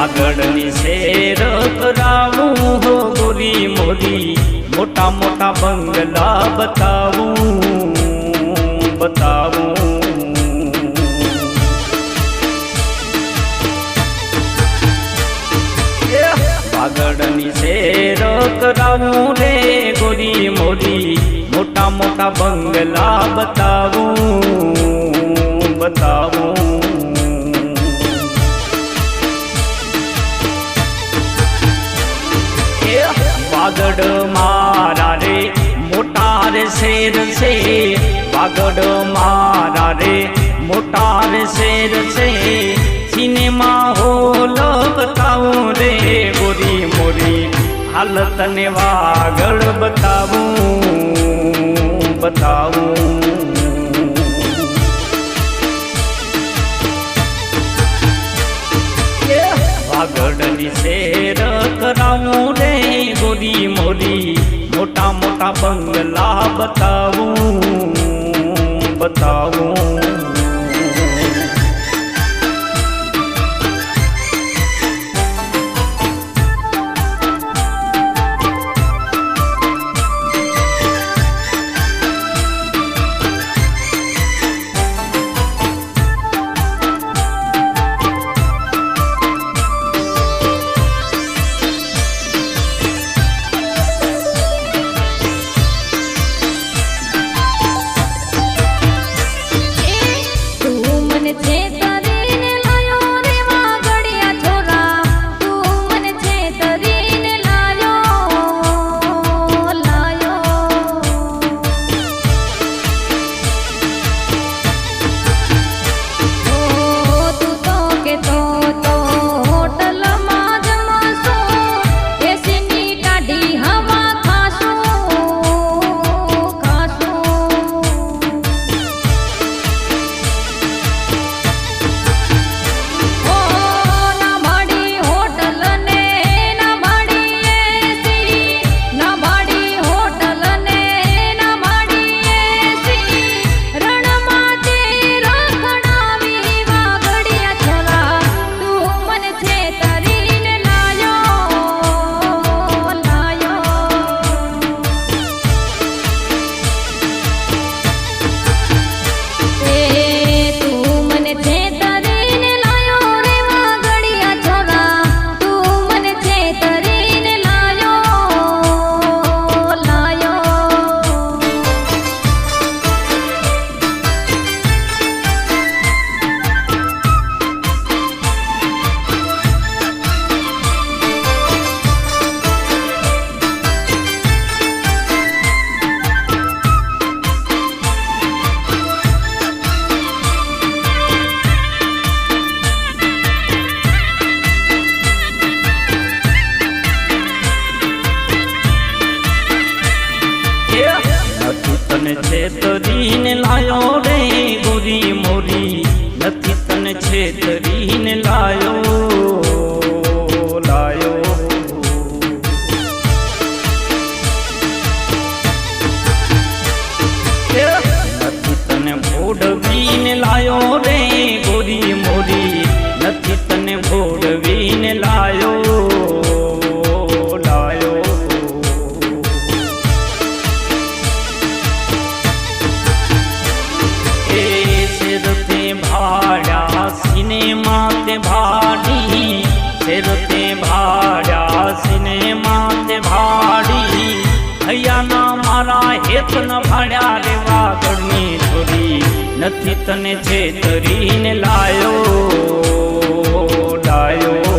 આગળની શેર કરાવું હો ગોરી મોરી, મોટા મોટા બંગલા બતાવું આગળની શેર કરાવું રે ગોરી મોરી, મોટા મોટા બંગલા બતાવું વાગડ મારા રે મોટા રે શેર છે, વાગડ મારા રે મોટા રે શેર છે, સિનેમા હોલ બતાવું રે ગોરી મોરી, હાલ તને વાગડ બતાવું વાગડની શેર કરાવું રે ગોરી મોરી, મોટા મોટા બંગલા બતાવું છેતરીને લાયો રે ગોરી મોરી, નથી તને છેતરીને લાયો નથી તને ભોળવીને લાયો રે ગોરી મોરી, નથી તને ભોળવીને લાયો સિનેમા તે ભાડી મારા હેત ન ભાડ્યા રે વાગડની છોરી નથી તને છેતરીને લાયો ડાયો